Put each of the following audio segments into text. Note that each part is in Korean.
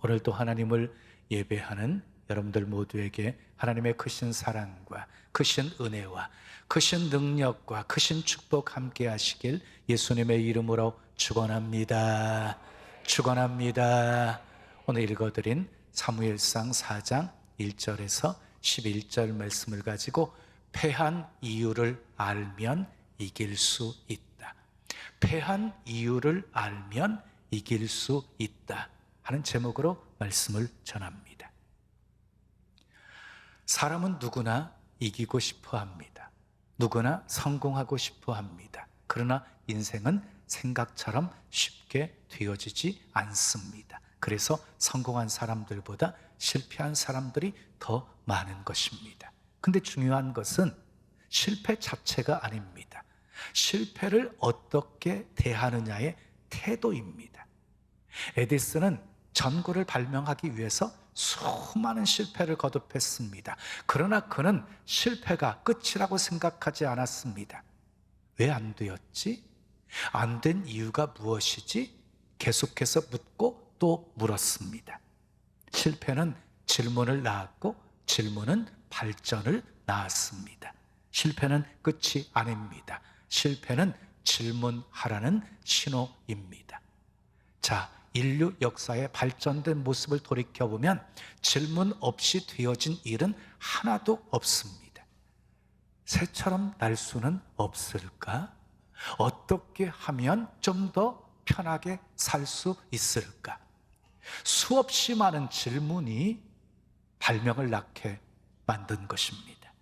오늘도 하나님을 예배하는 여러분들 모두에게 하나님의 크신 사랑과 크신 은혜와 크신 능력과 크신 축복 함께 하시길 예수님의 이름으로 축원합니다. 축원합니다. 오늘 읽어드린 사무엘상 4장 1절에서 11절 말씀을 가지고 패한 이유를 알면 이길 수 있다. 패한 이유를 알면 이길 수 있다 하는 제목으로 말씀을 전합니다. 사람은 누구나 이기고 싶어 합니다. 누구나 성공하고 싶어 합니다. 그러나 인생은 생각처럼 쉽게 되어지지 않습니다. 그래서 성공한 사람들보다 실패한 사람들이 더 많은 것입니다. 근데 중요한 것은 실패 자체가 아닙니다. 실패를 어떻게 대하느냐의 태도입니다. 에디슨은 전구를 발명하기 위해서 수많은 실패를 거듭했습니다. 그러나 그는 실패가 끝이라고 생각하지 않았습니다. 왜 안 되었지? 안 된 이유가 무엇이지? 계속해서 묻고 또 물었습니다. 실패는 질문을 낳았고 질문은 발전을 낳았습니다. 실패는 끝이 아닙니다. 실패는 질문하라는 신호입니다. 자, 인류 역사의 발전된 모습을 돌이켜보면 질문 없이 되어진 일은 하나도 없습니다. 새처럼 날 수는 없을까? 어떻게 하면 좀 더 편하게 살 수 있을까? 수없이 많은 질문이 발명을 낳게 만든 것입니다.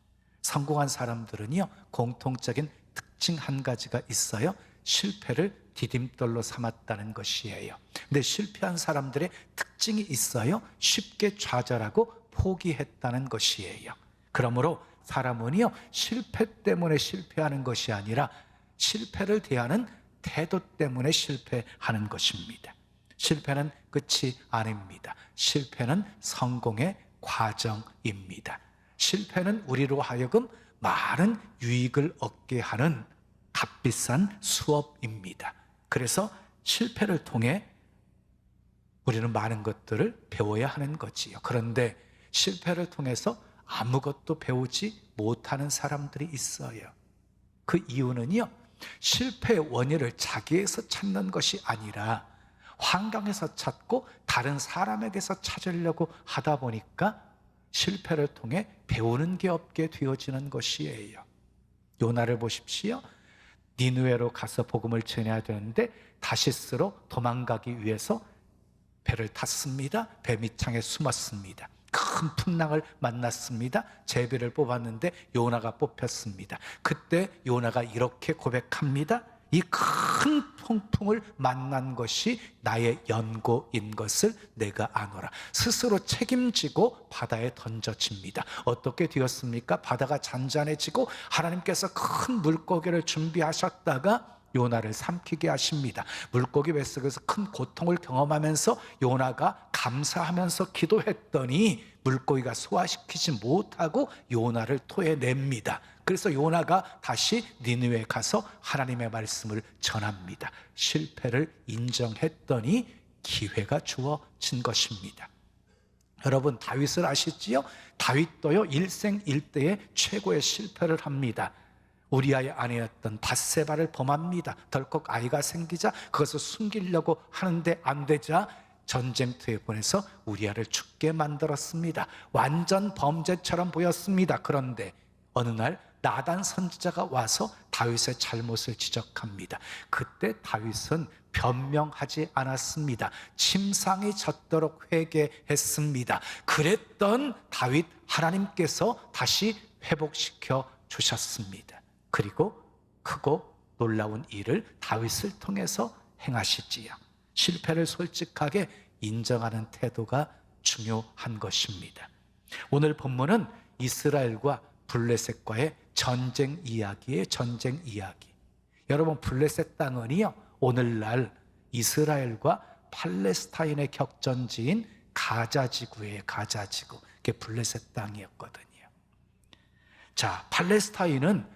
성공한 사람들은요, 공통적인 특징 한 가지가 있어요. 실패를 디딤돌로 삼았다는 것이에요. 근데 실패한 사람들의 특징이 있어요. 쉽게 좌절하고 포기했다는 것이에요. 그러므로 사람은요, 실패 때문에 실패하는 것이 아니라 실패를 대하는 태도 때문에 실패하는 것입니다. 실패는 끝이 아닙니다. 실패는 성공의 과정입니다. 실패는 우리로 하여금 많은 유익을 얻게 하는 값비싼 수업입니다. 그래서 실패를 통해 우리는 많은 것들을 배워야 하는 거지요. 그런데 실패를 통해서 아무것도 배우지 못하는 사람들이 있어요. 그 이유는요, 실패의 원인을 자기에서 찾는 것이 아니라 환경에서 찾고 다른 사람에게서 찾으려고 하다 보니까 실패를 통해 배우는 게 없게 되어지는 것이에요. 요나를 보십시오. 니느웨로 가서 복음을 전해야 되는데 다시스로 도망가기 위해서 배를 탔습니다. 배 밑창에 숨었습니다. 큰 풍랑을 만났습니다. 제비를 뽑았는데 요나가 뽑혔습니다. 그때 요나가 이렇게 고백합니다. 이 큰 폭풍을 만난 것이 나의 연고인 것을 내가 아노라. 스스로 책임지고 바다에 던져집니다. 어떻게 되었습니까? 바다가 잔잔해지고 하나님께서 큰 물고기를 준비하셨다가 요나를 삼키게 하십니다. 물고기 뱃속에서 큰 고통을 경험하면서 요나가 감사하면서 기도했더니 물고기가 소화시키지 못하고 요나를 토해냅니다. 그래서 요나가 다시 니느웨에 가서 하나님의 말씀을 전합니다. 실패를 인정했더니 기회가 주어진 것입니다. 여러분, 다윗을 아시지요? 다윗도요, 일생일대에 최고의 실패를 합니다. 우리아의 아내였던 밧세바를 범합니다. 덜컥 아이가 생기자 그것을 숨기려고 하는데 안 되자 전쟁터에 보내서 우리아를 죽게 만들었습니다. 완전 범죄처럼 보였습니다. 그런데 어느 날 나단 선지자가 와서 다윗의 잘못을 지적합니다. 그때 다윗은 변명하지 않았습니다. 침상이 젖도록 회개했습니다. 그랬던 다윗, 하나님께서 다시 회복시켜 주셨습니다. 그리고 크고 놀라운 일을 다윗을 통해서 행하시지요. 실패를 솔직하게 인정하는 태도가 중요한 것입니다. 오늘 본문은 이스라엘과 블레셋과의 전쟁 이야기의 전쟁 이야기. 여러분, 블레셋 땅은요, 오늘날 이스라엘과 팔레스타인의 격전지인 가자지구예요. 가자지구. 그게 블레셋 땅이었거든요. 자, 팔레스타인은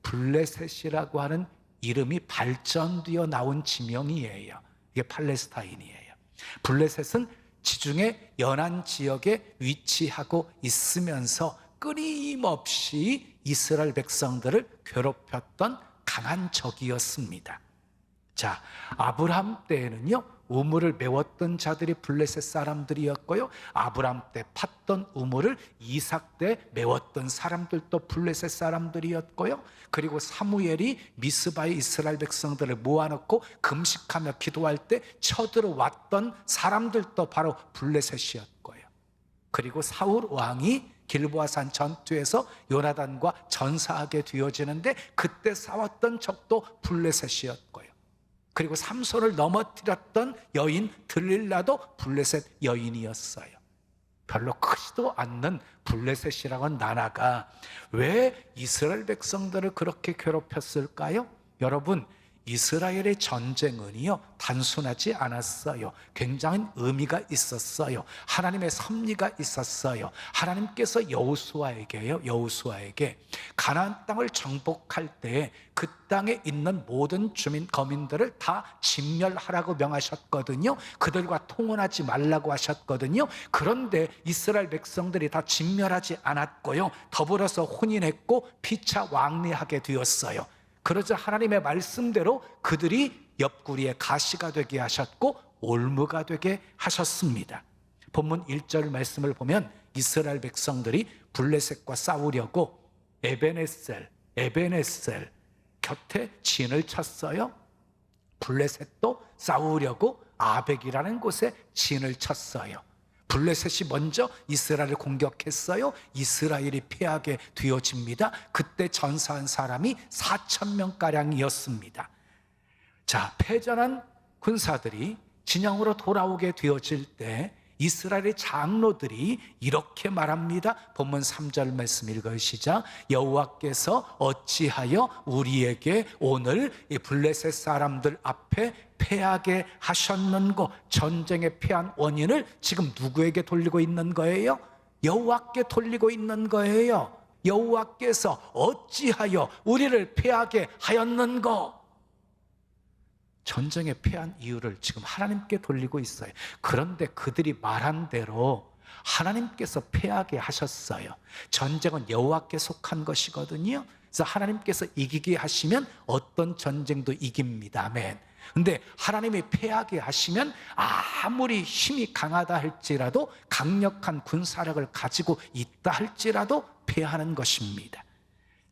블레셋이라고 하는 이름이 발전되어 나온 지명이에요. 이게 팔레스타인이에요. 블레셋은 지중해 연안 지역에 위치하고 있으면서 끊임없이 이스라엘 백성들을 괴롭혔던 강한 적이었습니다. 자, 아브라함 때에는요, 우물을 메웠던 자들이 블레셋 사람들이었고요, 아브라함 때 팠던 우물을 이삭 때 메웠던 사람들도 블레셋 사람들이었고요, 그리고 사무엘이 미스바의 이스라엘 백성들을 모아놓고 금식하며 기도할 때 쳐들어왔던 사람들도 바로 블레셋이었고요, 그리고 사울 왕이 길보아산 전투에서 요나단과 전사하게 되어지는데 그때 싸웠던 적도 블레셋이었고요, 그리고 삼손을 넘어뜨렸던 여인 들릴라도 블레셋 여인이었어요. 별로 크지도 않는 블레셋이라는 나라가 왜 이스라엘 백성들을 그렇게 괴롭혔을까요? 여러분, 이스라엘의 전쟁은요, 단순하지 않았어요. 굉장히 의미가 있었어요. 하나님의 섭리가 있었어요. 하나님께서 여호수아에게 가나안 땅을 정복할 때 그 땅에 있는 모든 주민 거민들을 다 진멸하라고 명하셨거든요. 그들과 통혼하지 말라고 하셨거든요. 그런데 이스라엘 백성들이 다 진멸하지 않았고요, 더불어서 혼인했고 피차 왕래하게 되었어요. 그러자 하나님의 말씀대로 그들이 옆구리에 가시가 되게 하셨고 올무가 되게 하셨습니다. 본문 1절 말씀을 보면 이스라엘 백성들이 블레셋과 싸우려고 에베네셀 곁에 진을 쳤어요. 블레셋도 싸우려고 아벡이라는 곳에 진을 쳤어요. 블레셋이 먼저 이스라엘을 공격했어요. 이스라엘이 패하게 되어집니다. 그때 전사한 사람이 4,000명가량이었습니다. 자, 패전한 군사들이 진영으로 돌아오게 되어질 때 이스라엘의 장로들이 이렇게 말합니다. 본문 3절 말씀 읽으시자. 여호와께서 어찌하여 우리에게 오늘 이 블레셋 사람들 앞에 패하게 하셨는고. 전쟁에 패한 원인을 지금 누구에게 돌리고 있는 거예요? 여호와께 돌리고 있는 거예요. 여호와께서 어찌하여 우리를 패하게 하였는고. 전쟁에 패한 이유를 지금 하나님께 돌리고 있어요. 그런데 그들이 말한 대로 하나님께서 패하게 하셨어요. 전쟁은 여호와께 속한 것이거든요. 그래서 하나님께서 이기게 하시면 어떤 전쟁도 이깁니다. 아멘. 근데 하나님이 패하게 하시면 아무리 힘이 강하다 할지라도, 강력한 군사력을 가지고 있다 할지라도 패하는 것입니다.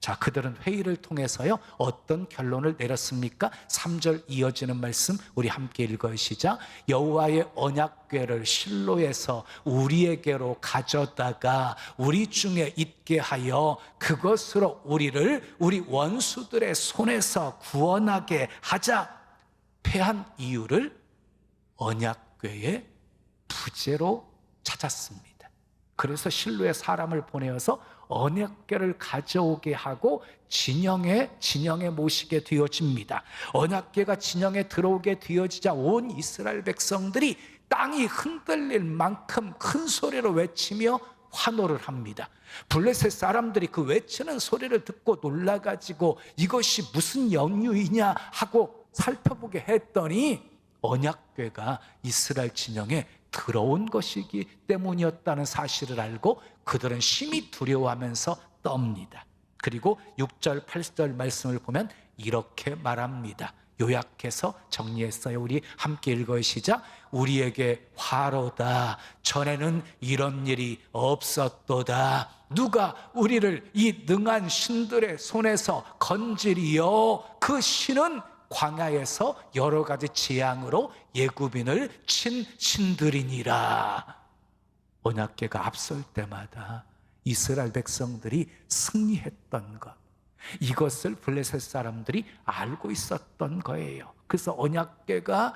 자, 그들은 회의를 통해서요, 어떤 결론을 내렸습니까? 3절 이어지는 말씀 우리 함께 읽으시자. 여호와의 언약궤를 실로에서 우리에게로 가져다가 우리 중에 있게 하여 그것으로 우리를 우리 원수들의 손에서 구원하게 하자. 패한 이유를 언약궤의 부재로 찾았습니다. 그래서 실로에 사람을 보내어서 언약궤를 가져오게 하고 진영에 모시게 되어집니다. 언약궤가 진영에 들어오게 되어지자 온 이스라엘 백성들이 땅이 흔들릴 만큼 큰 소리로 외치며 환호를 합니다. 블레셋 사람들이 그 외치는 소리를 듣고 놀라가지고 이것이 무슨 연유이냐 하고 살펴보게 했더니 언약궤가 이스라엘 진영에 들어온 것이기 때문이었다는 사실을 알고 그들은 심히 두려워하면서 떱니다. 그리고 6절 8절 말씀을 보면 이렇게 말합니다. 요약해서 정리했어요. 우리 함께 읽으시자. 우리에게 화로다. 전에는 이런 일이 없었도다. 누가 우리를 이 능한 신들의 손에서 건지리요. 그 신은 광야에서 여러 가지 재앙으로 예굽인을 친 신들이니라. 언약궤가 앞설 때마다 이스라엘 백성들이 승리했던 것, 이것을 블레셋 사람들이 알고 있었던 거예요. 그래서 언약궤가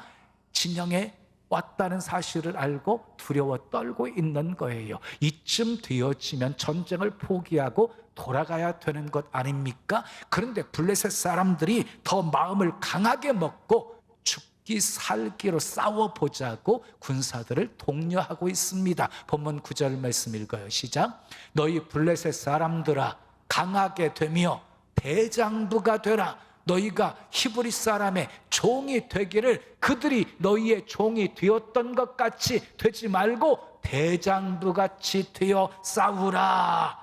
진영에 왔다는 사실을 알고 두려워 떨고 있는 거예요. 이쯤 되어지면 전쟁을 포기하고 돌아가야 되는 것 아닙니까? 그런데 블레셋 사람들이 더 마음을 강하게 먹고 죽기 살기로 싸워보자고 군사들을 독려하고 있습니다. 본문 9절 말씀 읽어요. 시작. 너희 블레셋 사람들아, 강하게 되며 대장부가 되라. 너희가 히브리 사람의 종이 되기를 그들이 너희의 종이 되었던 것 같이 되지 말고 대장부같이 되어 싸우라.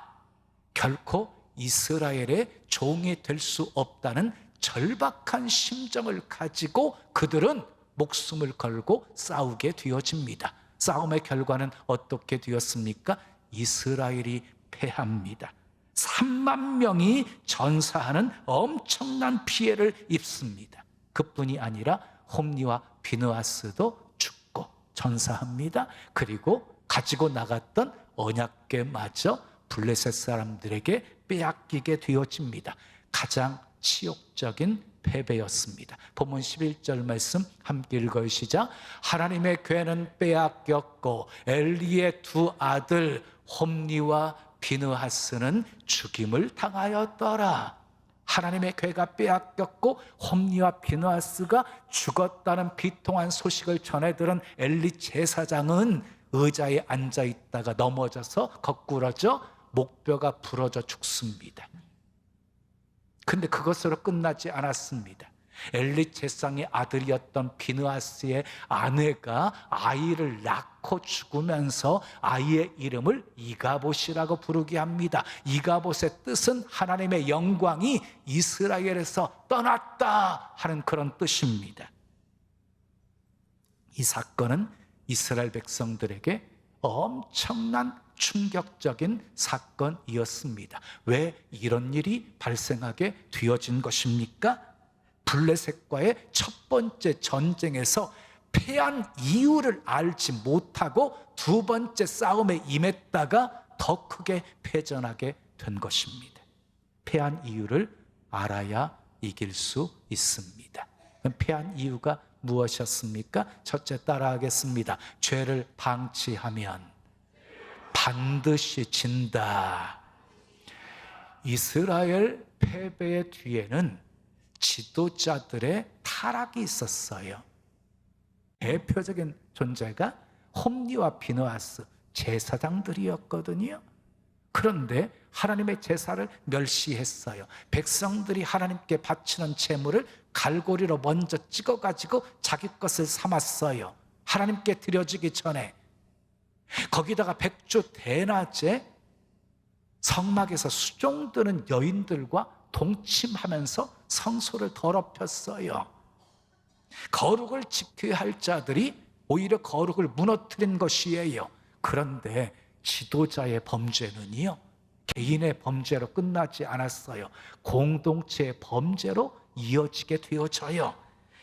결코 이스라엘의 종이 될 수 없다는 절박한 심정을 가지고 그들은 목숨을 걸고 싸우게 되어집니다. 싸움의 결과는 어떻게 되었습니까? 이스라엘이 패합니다. 3만 명이 전사하는 엄청난 피해를 입습니다. 그뿐이 아니라 홈리와 비느하스도 죽고 전사합니다. 그리고 가지고 나갔던 언약궤마저 블레셋 사람들에게 빼앗기게 되어집니다. 가장 치욕적인 패배였습니다. 본문 11절 말씀 함께 읽으시자. 하나님의 궤는 빼앗겼고 엘리의 두 아들 홈리와 비느하스는 죽임을 당하였더라. 하나님의 궤가 빼앗겼고 홈리와 비느하스가 죽었다는 비통한 소식을 전해 들은 엘리 제사장은 의자에 앉아 있다가 넘어져서 거꾸러져 목뼈가 부러져 죽습니다. 근데 그것으로 끝나지 않았습니다. 엘리 제사장의 아들이었던 비느하스의 아내가 아이를 낳고 죽으면서 아이의 이름을 이가봇이라고 부르게 합니다. 이가봇의 뜻은 하나님의 영광이 이스라엘에서 떠났다 하는 그런 뜻입니다. 이 사건은 이스라엘 백성들에게 엄청난 충격적인 사건이었습니다. 왜 이런 일이 발생하게 되어진 것입니까? 블레셋과의 첫 번째 전쟁에서 패한 이유를 알지 못하고 두 번째 싸움에 임했다가 더 크게 패전하게 된 것입니다. 패한 이유를 알아야 이길 수 있습니다. 패한 이유가 무엇이었습니까? 첫째 따라하겠습니다. 죄를 방치하면 반드시 진다. 이스라엘 패배의 뒤에는 지도자들의 타락이 있었어요. 대표적인 존재가 홈리와 비느하스 제사장들이었거든요. 그런데 하나님의 제사를 멸시했어요. 백성들이 하나님께 바치는 제물을 갈고리로 먼저 찍어가지고 자기 것을 삼았어요. 하나님께 드려지기 전에. 거기다가 백주 대낮에 성막에서 수종드는 여인들과 동침하면서 성소를 더럽혔어요. 거룩을 지켜야 할 자들이 오히려 거룩을 무너뜨린 것이에요. 그런데 지도자의 범죄는요, 개인의 범죄로 끝나지 않았어요. 공동체의 범죄로 이어지게 되어져요.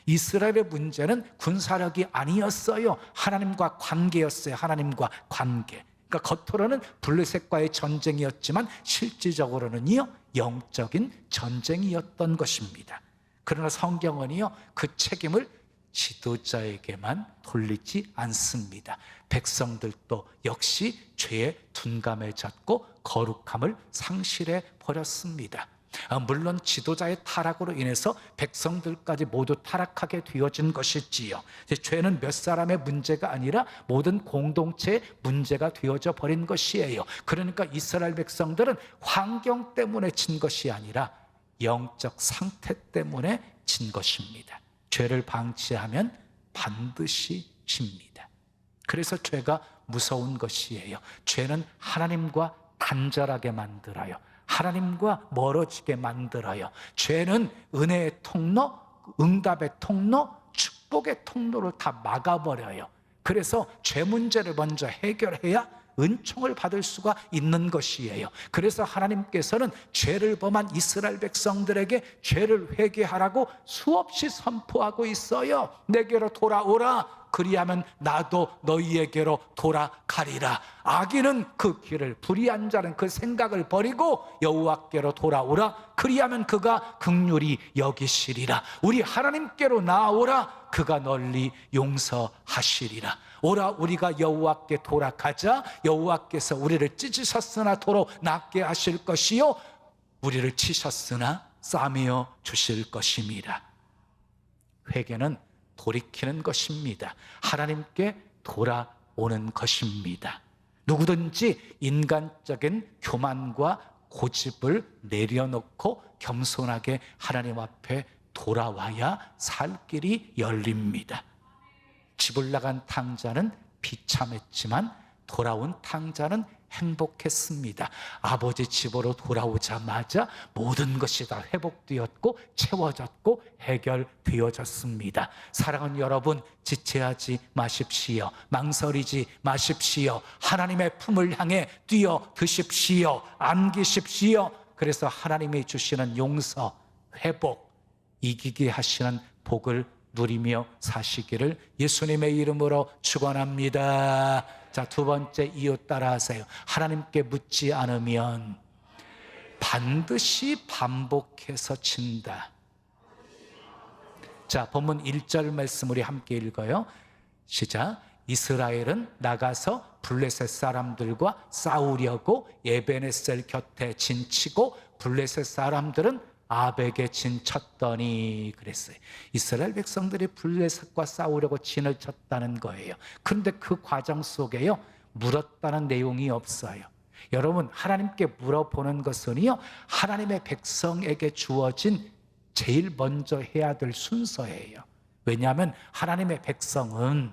이스라엘의 문제는 군사력이 아니었어요. 하나님과 관계였어요. 하나님과 관계. 그러니까 겉으로는 블레셋과의 전쟁이었지만 실질적으로는요, 영적인 전쟁이었던 것입니다. 그러나 성경은요, 그 책임을 지도자에게만 돌리지 않습니다. 백성들도 역시 죄에 둔감해졌고 거룩함을 상실해 버렸습니다. 물론 지도자의 타락으로 인해서 백성들까지 모두 타락하게 되어진 것이지요. 죄는 몇 사람의 문제가 아니라 모든 공동체의 문제가 되어져 버린 것이에요. 그러니까 이스라엘 백성들은 환경 때문에 진 것이 아니라 영적 상태 때문에 진 것입니다. 죄를 방치하면 반드시 집니다. 그래서 죄가 무서운 것이에요. 죄는 하나님과 단절하게 만들어요. 하나님과 멀어지게 만들어요. 죄는 은혜의 통로, 응답의 통로, 축복의 통로를 다 막아버려요. 그래서 죄 문제를 먼저 해결해야 은총을 받을 수가 있는 것이에요. 그래서 하나님께서는 죄를 범한 이스라엘 백성들에게 죄를 회개하라고 수없이 선포하고 있어요. 내게로 돌아오라. 그리하면 나도 너희에게로 돌아가리라. 악인은 그 길을, 불의한 자는 그 생각을 버리고 여호와께로 돌아오라. 그리하면 그가 긍휼히 여기시리라. 우리 하나님께로 나아오라. 그가 널리 용서하시리라. 오라, 우리가 여호와께 돌아가자. 여호와께서 우리를 찢으셨으나 도로 낫게 하실 것이요 우리를 치셨으나 싸매어 주실 것입니다. 회개는 돌이키는 것입니다. 하나님께 돌아오는 것입니다. 누구든지 인간적인 교만과 고집을 내려놓고 겸손하게 하나님 앞에 돌아와야 살 길이 열립니다. 집을 나간 탕자는 비참했지만 돌아온 탕자는 행복했습니다. 아버지 집으로 돌아오자마자 모든 것이 다 회복되었고 채워졌고 해결되어졌습니다. 사랑하는 여러분, 지체하지 마십시오. 망설이지 마십시오. 하나님의 품을 향해 뛰어드십시오. 안기십시오. 그래서 하나님이 주시는 용서, 회복, 이기게 하시는 복을 누리며 사시기를 예수님의 이름으로 축원합니다. 자, 두 번째 이유 따라하세요. 하나님께 묻지 않으면 반드시 반복해서 친다. 자, 본문 1절 말씀 우리 함께 읽어요. 시작. 이스라엘은 나가서 블레셋 사람들과 싸우려고 에베네셀 곁에 진치고 블레셋 사람들은 아벡에 진쳤더니 그랬어요. 이스라엘 백성들이 블레셋과 싸우려고 진을 쳤다는 거예요. 그런데 그 과정 속에요, 물었다는 내용이 없어요. 여러분, 하나님께 물어보는 것은요, 하나님의 백성에게 주어진 제일 먼저 해야 될 순서예요. 왜냐하면 하나님의 백성은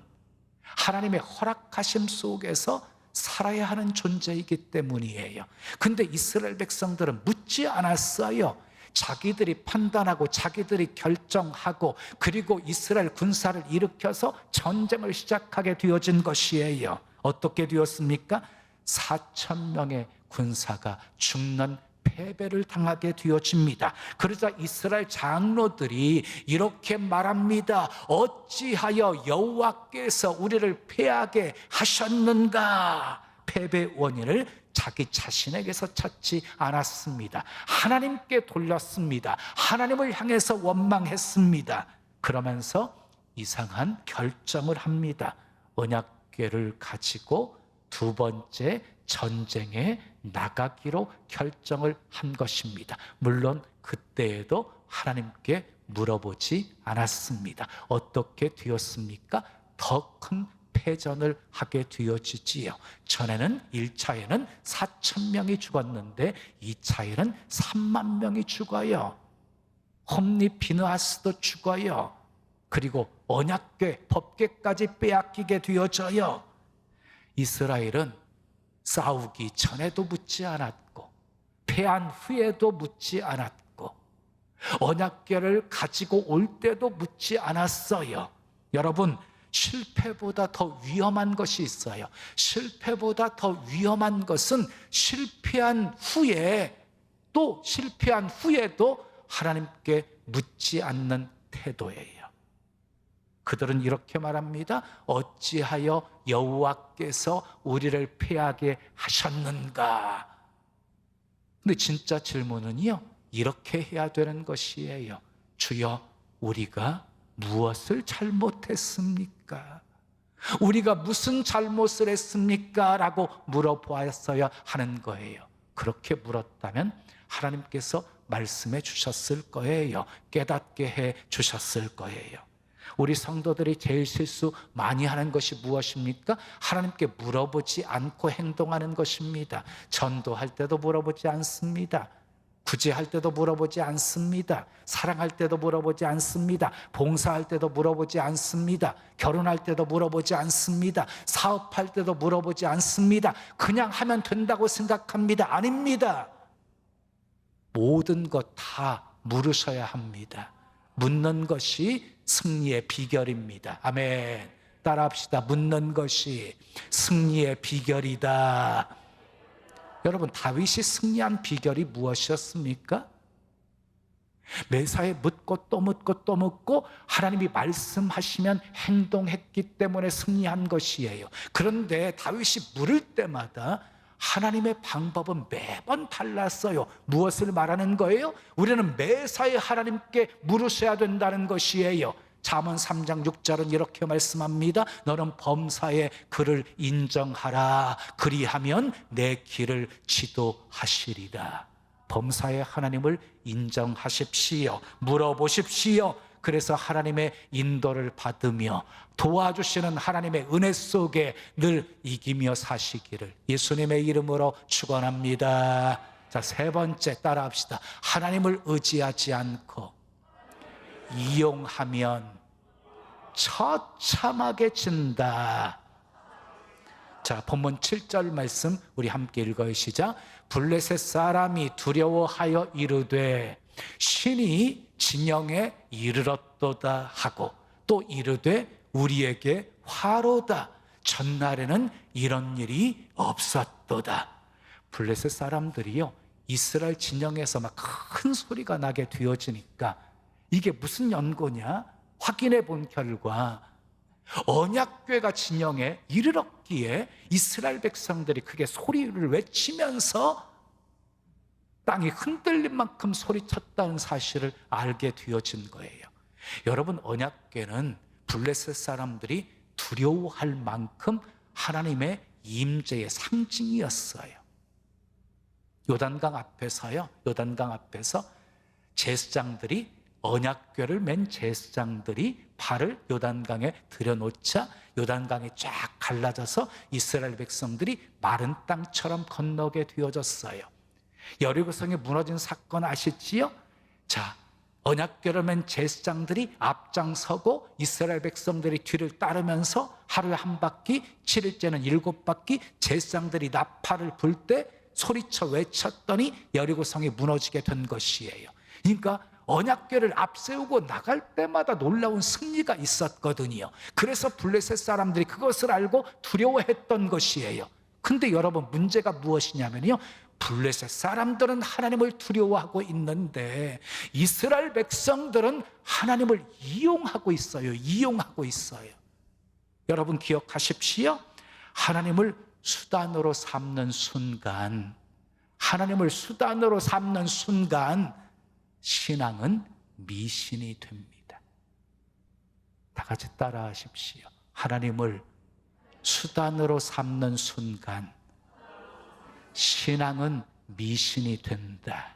하나님의 허락하심 속에서 살아야 하는 존재이기 때문이에요. 근데 이스라엘 백성들은 묻지 않았어요. 자기들이 판단하고 자기들이 결정하고 그리고 이스라엘 군사를 일으켜서 전쟁을 시작하게 되어진 것이에요. 어떻게 되었습니까? 4,000명의 군사가 죽는 패배를 당하게 되어집니다. 그러자 이스라엘 장로들이 이렇게 말합니다. 어찌하여 여호와께서 우리를 패하게 하셨는가? 패배 원인을 자기 자신에게서 찾지 않았습니다. 하나님께 돌렸습니다. 하나님을 향해서 원망했습니다. 그러면서 이상한 결정을 합니다. 언약궤를 가지고 두 번째 전쟁에 나가기로 결정을 한 것입니다. 물론 그때에도 하나님께 물어보지 않았습니다. 어떻게 되었습니까? 더 큰 패전을 하게 되어지지요. 전에는 1차에는 4,000명이 죽었는데 2차에는 3만 명이 죽어요. 홈리 비느하스도 죽어요. 그리고 언약궤, 법궤까지 빼앗기게 되어져요. 이스라엘은 싸우기 전에도 묻지 않았고 패한 후에도 묻지 않았고 언약궤를 가지고 올 때도 묻지 않았어요. 여러분, 실패보다 더 위험한 것이 있어요. 실패보다 더 위험한 것은 실패한 후에도 하나님께 묻지 않는 태도예요. 그들은 이렇게 말합니다. 어찌하여 여호와께서 우리를 패하게 하셨는가? 근데 진짜 질문은요, 이렇게 해야 되는 것이에요. 주여, 우리가 무엇을 잘못했습니까? 우리가 무슨 잘못을 했습니까? 라고 물어보았어야 하는 거예요. 그렇게 물었다면 하나님께서 말씀해 주셨을 거예요. 깨닫게 해 주셨을 거예요. 우리 성도들이 제일 실수 많이 하는 것이 무엇입니까? 하나님께 물어보지 않고 행동하는 것입니다. 전도할 때도 물어보지 않습니다. 구제할 때도 물어보지 않습니다. 사랑할 때도 물어보지 않습니다. 봉사할 때도 물어보지 않습니다. 결혼할 때도 물어보지 않습니다. 사업할 때도 물어보지 않습니다. 그냥 하면 된다고 생각합니다. 아닙니다. 모든 것 다 물으셔야 합니다. 묻는 것이 승리의 비결입니다. 아멘. 따라합시다. 묻는 것이 승리의 비결이다. 여러분, 다윗이 승리한 비결이 무엇이었습니까? 매사에 묻고 또 묻고 또 묻고 하나님이 말씀하시면 행동했기 때문에 승리한 것이에요. 그런데 다윗이 물을 때마다 하나님의 방법은 매번 달랐어요. 무엇을 말하는 거예요? 우리는 매사에 하나님께 물으셔야 된다는 것이에요. 잠언 3장 6절은 이렇게 말씀합니다. 너는 범사에 그를 인정하라. 그리하면 내 길을 지도하시리라. 범사에 하나님을 인정하십시오. 물어보십시오. 그래서 하나님의 인도를 받으며 도와주시는 하나님의 은혜 속에 늘 이기며 사시기를 예수님의 이름으로 축원합니다. 자, 세 번째 따라합시다. 하나님을 의지하지 않고 이용하면 처참하게 진다. 자, 본문 7절 말씀 우리 함께 읽어요. 시작. 블레셋 사람이 두려워하여 이르되 신이 진영에 이르렀도다 하고 또 이르되 우리에게 화로다. 전날에는 이런 일이 없었도다. 블레셋 사람들이요, 이스라엘 진영에서 막 큰 소리가 나게 되어지니까 이게 무슨 연고냐 확인해 본 결과 언약궤가 진영에 이르렀기에 이스라엘 백성들이 크게 소리를 외치면서 땅이 흔들릴 만큼 소리쳤다는 사실을 알게 되어진 거예요. 여러분, 언약궤는 블레셋 사람들이 두려워할 만큼 하나님의 임재의 상징이었어요. 요단강 앞에서요, 요단강 앞에서 제사장들이, 언약궤를 맨 제사장들이 발을 요단강에 들여놓자 요단강이 쫙 갈라져서 이스라엘 백성들이 마른 땅처럼 건너게 되어졌어요. 여리고성이 무너진 사건 아시지요? 자, 언약궤를 맨 제사장들이 앞장서고 이스라엘 백성들이 뒤를 따르면서 하루에 한 바퀴, 7일째는 7바퀴 제사장들이 나팔을 불 때 소리쳐 외쳤더니 여리고성이 무너지게 된 것이에요. 그러니까 언약궤를 앞세우고 나갈 때마다 놀라운 승리가 있었거든요. 그래서 블레셋 사람들이 그것을 알고 두려워했던 것이에요. 근데 여러분, 문제가 무엇이냐면요, 블레셋 사람들은 하나님을 두려워하고 있는데 이스라엘 백성들은 하나님을 이용하고 있어요. 이용하고 있어요. 여러분 기억하십시오. 하나님을 수단으로 삼는 순간, 하나님을 수단으로 삼는 순간 신앙은 미신이 됩니다. 다 같이 따라 하십시오. 하나님을 수단으로 삼는 순간 신앙은 미신이 된다.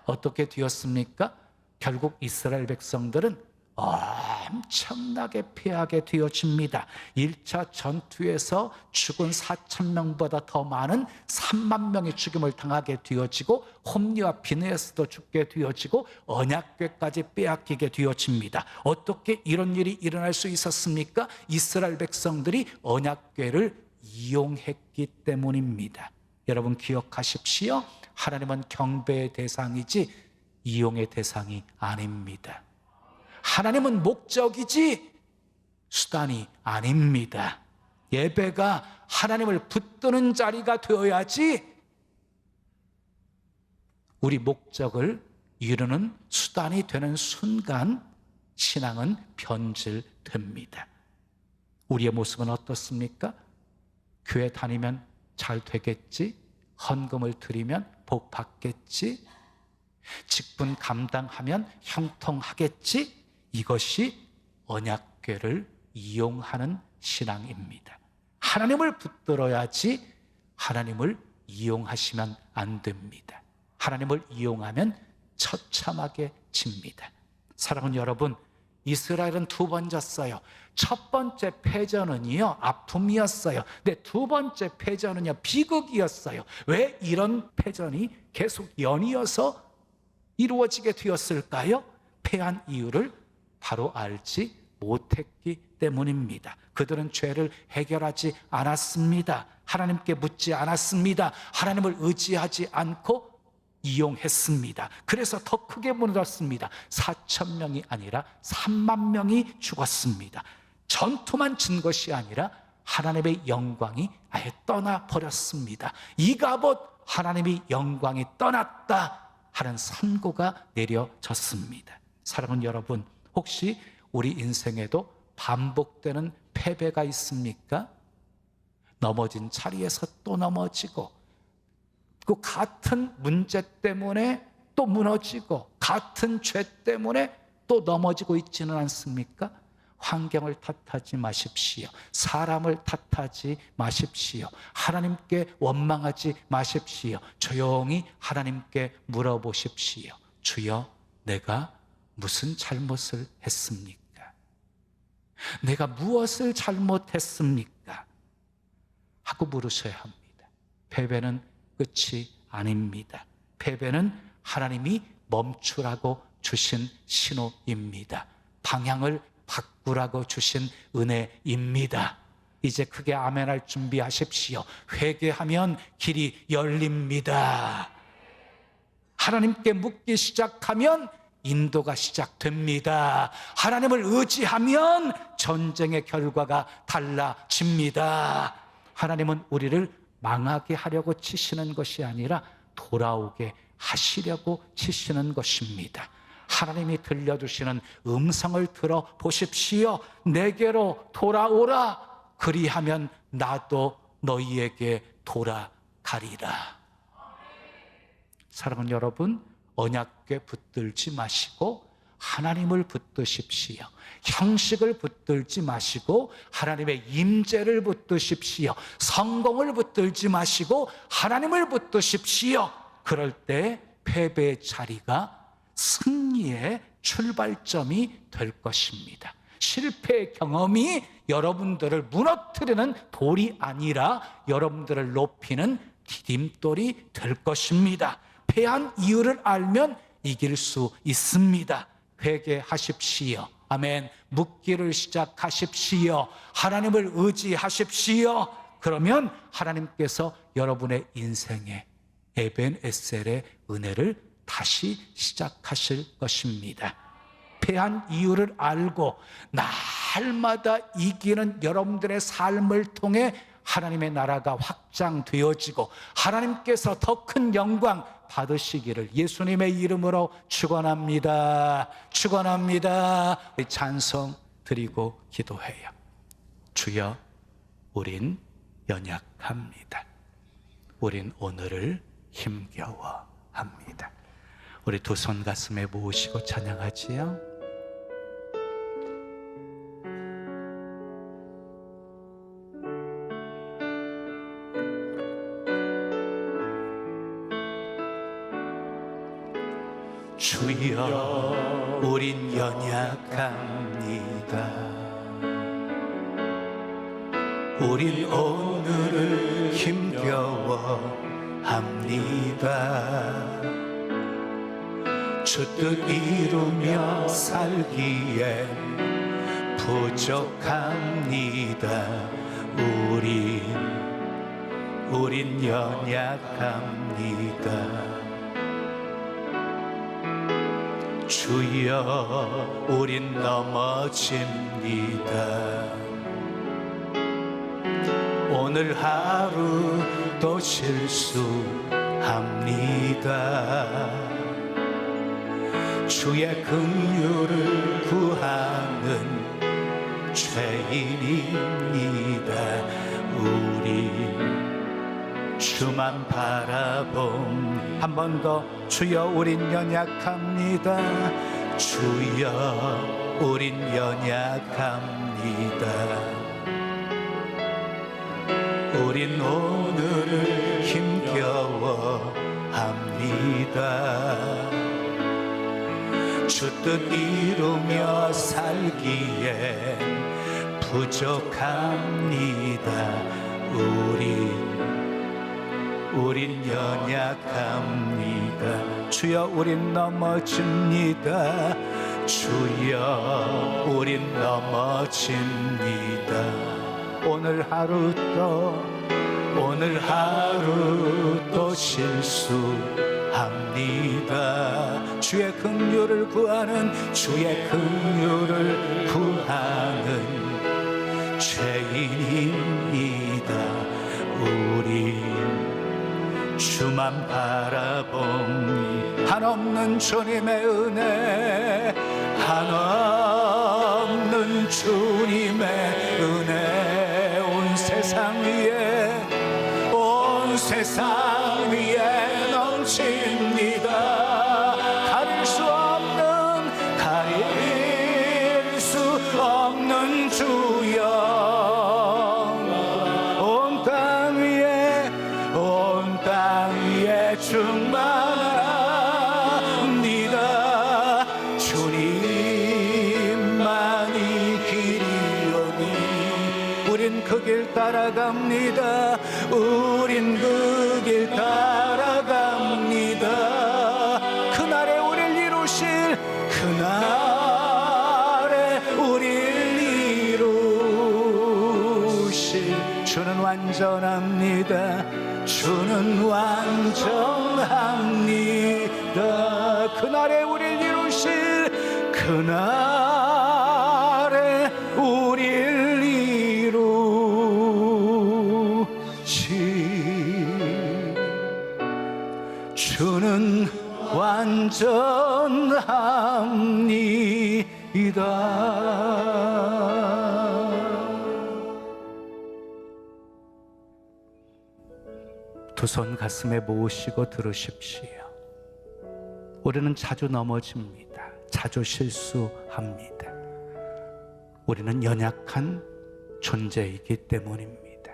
어떻게 되었습니까? 결국 이스라엘 백성들은 엄청나게 패하게 되어집니다. 1차 전투에서 죽은 4,000명보다 더 많은 3만 명의 죽임을 당하게 되어지고 홈리와 비느에스도 죽게 되어지고 언약궤까지 빼앗기게 되어집니다. 어떻게 이런 일이 일어날 수 있었습니까? 이스라엘 백성들이 언약궤를 이용했기 때문입니다. 여러분 기억하십시오. 하나님은 경배의 대상이지 이용의 대상이 아닙니다. 하나님은 목적이지 수단이 아닙니다. 예배가 하나님을 붙드는 자리가 되어야지 우리 목적을 이루는 수단이 되는 순간 신앙은 변질됩니다. 우리의 모습은 어떻습니까? 교회 다니면 잘 되겠지? 헌금을 드리면 복 받겠지? 직분 감당하면 형통하겠지? 이것이 언약궤를 이용하는 신앙입니다. 하나님을 붙들어야지 하나님을 이용하시면 안 됩니다. 하나님을 이용하면 처참하게 집니다. 사랑하는 여러분, 이스라엘은 2번 졌어요. 첫 번째 패전은요, 아픔이었어요. 근데 2번째 패전은요, 비극이었어요. 왜 이런 패전이 계속 연이어서 이루어지게 되었을까요? 패한 이유를 바로 알지 못했기 때문입니다. 그들은 죄를 해결하지 않았습니다. 하나님께 묻지 않았습니다. 하나님을 의지하지 않고 이용했습니다. 그래서 더 크게 무너졌습니다. 4,000명이 아니라 3만 명이 죽었습니다. 전투만 진 것이 아니라 하나님의 영광이 아예 떠나버렸습니다. 이가봇 하나님의 영광이 떠났다 하는 선고가 내려졌습니다. 사랑하는 여러분, 혹시 우리 인생에도 반복되는 패배가 있습니까? 넘어진 자리에서 또 넘어지고, 그 같은 문제 때문에 또 무너지고, 같은 죄 때문에 또 넘어지고 있지는 않습니까? 환경을 탓하지 마십시오. 사람을 탓하지 마십시오. 하나님께 원망하지 마십시오. 조용히 하나님께 물어보십시오. 주여, 내가 무슨 잘못을 했습니까? 내가 무엇을 잘못했습니까? 하고 물으셔야 합니다. 패배는 끝이 아닙니다. 패배는 하나님이 멈추라고 주신 신호입니다. 방향을 바꾸라고 주신 은혜입니다. 이제 크게 아멘할 준비하십시오. 회개하면 길이 열립니다. 하나님께 묻기 시작하면 인도가 시작됩니다. 하나님을 의지하면 전쟁의 결과가 달라집니다. 하나님은 우리를 망하게 하려고 치시는 것이 아니라 돌아오게 하시려고 치시는 것입니다. 하나님이 들려주시는 음성을 들어보십시오. 내게로 돌아오라. 그리하면 나도 너희에게 돌아가리라. 사랑하는 여러분, 언약궤 붙들지 마시고 하나님을 붙드십시오. 형식을 붙들지 마시고 하나님의 임재를 붙드십시오. 성공을 붙들지 마시고 하나님을 붙드십시오. 그럴 때 패배의 자리가 승리의 출발점이 될 것입니다. 실패의 경험이 여러분들을 무너뜨리는 돌이 아니라 여러분들을 높이는 디딤돌이 될 것입니다. 패한 이유를 알면 이길 수 있습니다. 회개하십시오. 아멘. 묻기를 시작하십시오. 하나님을 의지하십시오. 그러면 하나님께서 여러분의 인생에 에벤에셀의 은혜를 다시 시작하실 것입니다. 패한 이유를 알고 날마다 이기는 여러분들의 삶을 통해 하나님의 나라가 확장되어지고 하나님께서 더 큰 영광 받으시기를 예수님의 이름으로 축원합니다. 축원합니다. 찬송 드리고 기도해요. 주여, 우린 연약합니다. 우린 오늘을 힘겨워합니다. 우리 두 손 가슴에 모으시고 찬양하지요. 주여, 우린 연약합니다. 우린 오늘을 힘겨워합니다. 주 뜻 이루며 살기에 부족합니다. 우린 연약합니다. 주여, 우린 넘어집니다. 오늘 하루 또 실수합니다. 주의 긍휼을 구하는 죄인입니다. 우리 주만 바라봄. 한 번 더. 주여, 우린 연약합니다. 주여, 우린 연약합니다. 우린 오늘을 힘겨워합니다. 주 뜻 이루며 살기에 부족합니다. 우린 연약합니다. 주여, 우린 넘어집니다. 주여, 우린 넘어집니다. 오늘 하루 또 실수합니다. 주의 긍휼을 구하는 죄인입니다. 우리 주만 바라봅니. 한없는 주님의 은혜, 한없는 주님의 은혜, 온 세상 위에 넘칩니다. 가릴 수 없는 주여, 온 땅 위에 충만합니다. 주님만이 길이오니 우린 그 길 따라갑니다. 우린 그 길 따라갑니다. 그날에 우릴 이루실 주는 완전합니다. 주는 완전합니다. 그날에 우리를 이루실, 그날에 우리를 이루실 주는 완전합니다. 두 손 가슴에 모으시고 들으십시오. 우리는 자주 넘어집니다. 자주 실수합니다. 우리는 연약한 존재이기 때문입니다.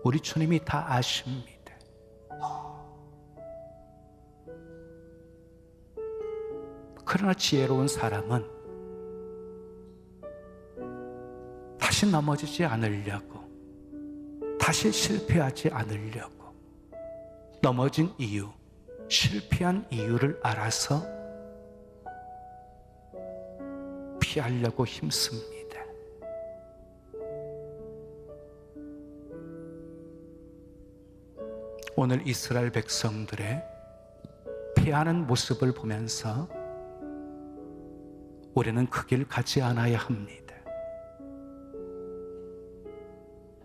우리 주님이 다 아십니다. 그러나 지혜로운 사람은 다시 넘어지지 않으려고, 다시 실패하지 않으려고, 넘어진 이유, 실패한 이유를 알아서 피하려고 힘씁니다. 오늘 이스라엘 백성들의 피하는 모습을 보면서 우리는 그 길 가지 않아야 합니다.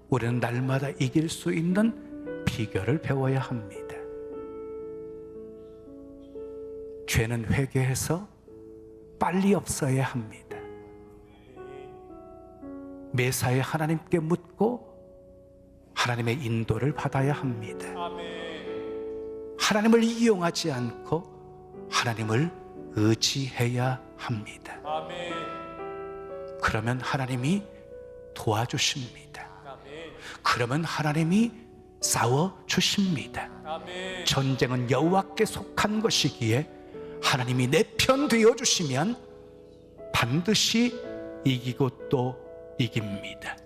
우리는 날마다 이길 수 있는 비결을 배워야 합니다. 죄는 회개해서 빨리 없어야 합니다. 매사에 하나님께 묻고 하나님의 인도를 받아야 합니다. 하나님을 이용하지 않고 하나님을 의지해야 합니다. 그러면 하나님이 도와주십니다. 그러면 하나님이 싸워주십니다. 전쟁은 여호와께 속한 것이기에 하나님이 내 편 되어주시면 반드시 이기고 또 이깁니다.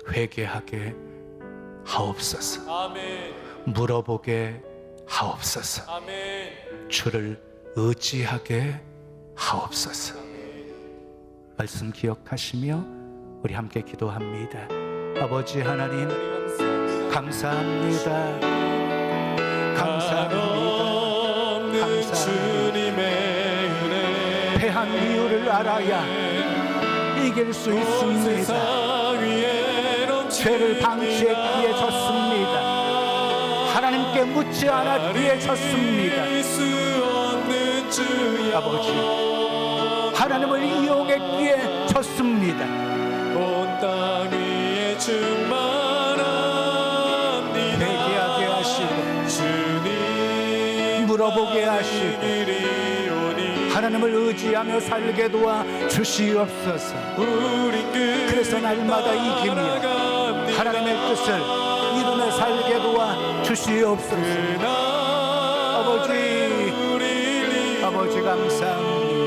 회개하게 하옵소서. 물어보게 하옵소서. 주를 의지하게 하옵소서. 말씀 기억하시며 우리 함께 기도합니다. 아버지 하나님, 감사합니다. 감사합니다. 감사합니다. 패한 이유를 알아야 이길 수 있습니다. 죄를 방치했기에 졌습니다. 하나님께 묻지 않았기에 졌습니다. 아버지, 하나님을 이용했기에 졌습니다. 온 땅 위에 충만합니다. 회개하게 하시고 주님 물어보게 하시고 하나님을 의지하며 살게 도와 주시옵소서. 그래서 날마다 이기며 하나님의 뜻을 이루며 살게 도와 주시옵소서. 아버지 감사합니다.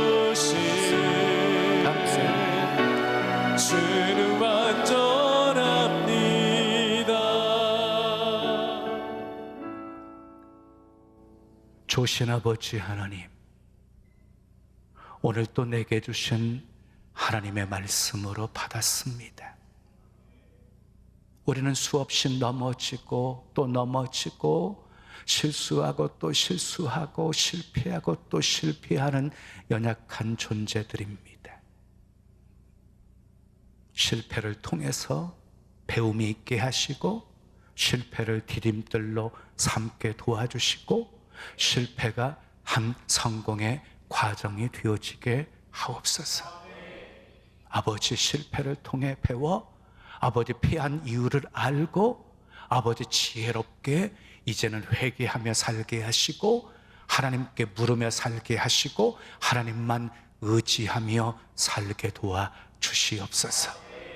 감사합니다. 주는 완전합니다. 조신 아버지 하나님, 오늘 또 내게 주신 하나님의 말씀으로 받았습니다. 우리는 수없이 넘어지고 또 넘어지고 실수하고 또 실수하고 실패하고 또 실패하는 연약한 존재들입니다. 실패를 통해서 배움이 있게 하시고 실패를 디딤돌로 삼게 도와주시고 실패가 한 성공의 과정이 되어지게 하옵소서. 아버지, 실패를 통해 배워 아버지 피한 이유를 알고 아버지 지혜롭게 이제는 회개하며 살게 하시고 하나님께 물으며 살게 하시고 하나님만 의지하며 살게 도와 주시옵소서.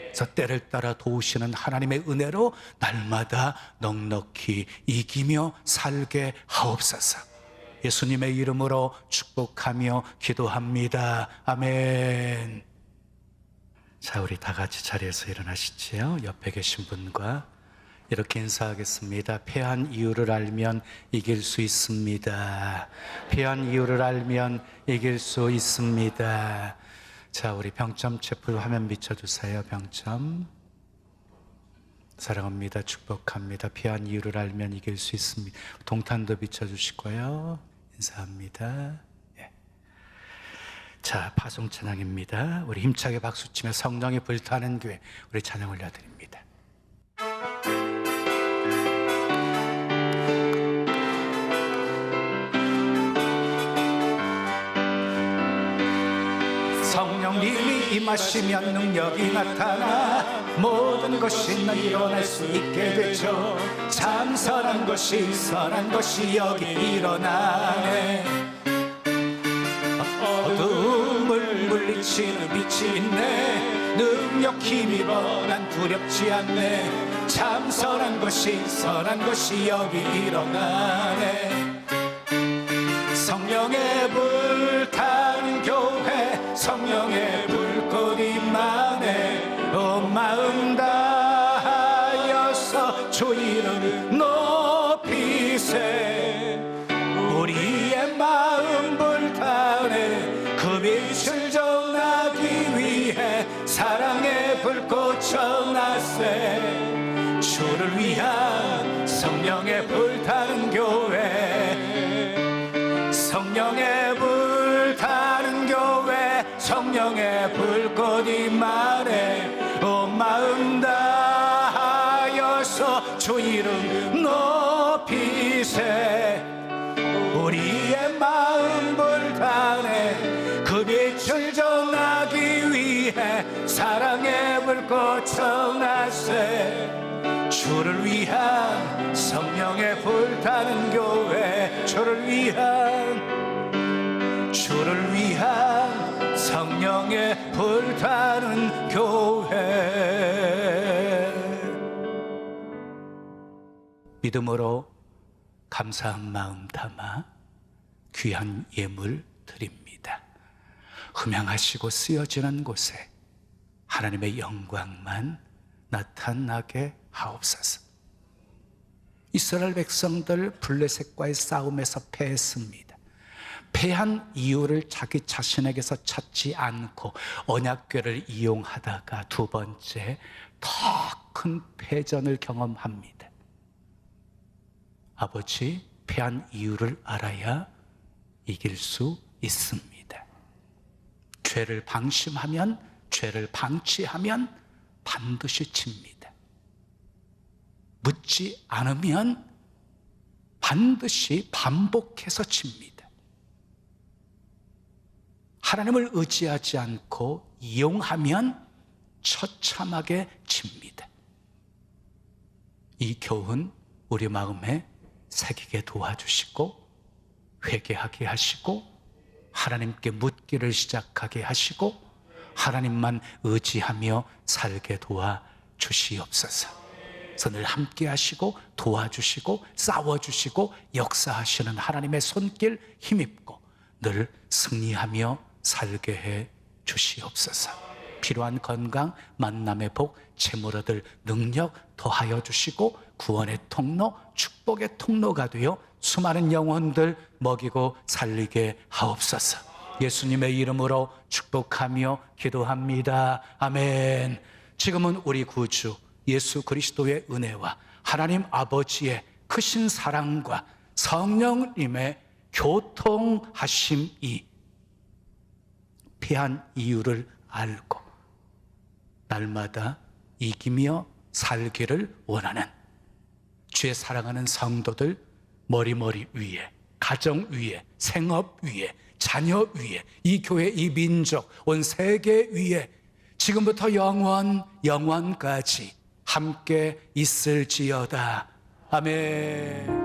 그래서 때를 따라 도우시는 하나님의 은혜로 날마다 넉넉히 이기며 살게 하옵소서. 예수님의 이름으로 축복하며 기도합니다. 아멘. 자, 우리 다 같이 자리에서 일어나시지요. 옆에 계신 분과 이렇게 인사하겠습니다. 패한 이유를 알면 이길 수 있습니다. 패한 이유를 알면 이길 수 있습니다. 자, 우리 병점 체프 화면 비춰주세요. 병점. 사랑합니다. 축복합니다. 패한 이유를 알면 이길 수 있습니다. 동탄도 비춰주시고요. 인사합니다. 예. 자, 파송 찬양입니다. 우리 힘차게 박수치며 성령이 불타는 교회, 우리 찬양 올려드립니다. 성령님이 임하시면 능력이 나타나 모든 것이 일어날 수 있게 되죠. 참 선한 것이 여기 일어나네. 어둠을 물리치는 빛이 있네. 능력 힘입어 난 두렵지 않네. 참 선한 것이 여기 일어나네. 성령의 불타는 교회, 성령의 불꽃 임하네. 온 마음 다하여서 주 이름 높이세. 우리의 마음 불타네. 그 빛을 전하기 위해 사랑의 불꽃 전하세. 주를 위한 성령의 불타는 교회, 성령의 불타는 교회, 성령의 불꽃 임하네. 온 마음 다하여서 주 이름 높이세. 우리의 마음 불타네. 그 빛을 전하기 위해 사랑의 불꽃 전하세. 주를 위한 성령의 불타는 교회, 주를 위한 성령의 불타는 교회. 믿음으로 감사한 마음 담아 귀한 예물 드립니다. 흠양하시고 쓰여지는 곳에 하나님의 영광만 나타나게 하옵소서. 이스라엘 백성들 블레셋과의 싸움에서 패했습니다. 패한 이유를 자기 자신에게서 찾지 않고 언약궤를 이용하다가 두 번째 더 큰 패전을 경험합니다. 아버지, 패한 이유를 알아야 이길 수 있습니다. 죄를 방심하면, 죄를 방치하면 반드시 칩니다. 묻지 않으면 반드시 반복해서 칩니다. 하나님을 의지하지 않고 이용하면 처참하게 칩니다. 이 교훈 우리 마음에 새기게 도와주시고 회개하게 하시고 하나님께 묻기를 시작하게 하시고 하나님만 의지하며 살게 도와주시옵소서. 늘 함께 하시고 도와주시고 싸워주시고 역사하시는 하나님의 손길 힘입고 늘 승리하며 살게 해 주시옵소서. 필요한 건강, 만남의 복, 재물 얻을 능력 더하여 주시고 구원의 통로, 축복의 통로가 되어 수많은 영혼들 먹이고 살리게 하옵소서. 예수님의 이름으로 축복하며 기도합니다. 아멘. 지금은 우리 구주 예수 그리스도의 은혜와 하나님 아버지의 크신 사랑과 성령님의 교통하심이 패한 이유를 알고 날마다 이기며 살기를 원하는 주의 사랑하는 성도들 머리머리 위에, 가정 위에, 생업 위에, 자녀 위에, 이 교회, 이 민족, 온 세계 위에 지금부터 영원까지 함께 있을지어다. 아멘.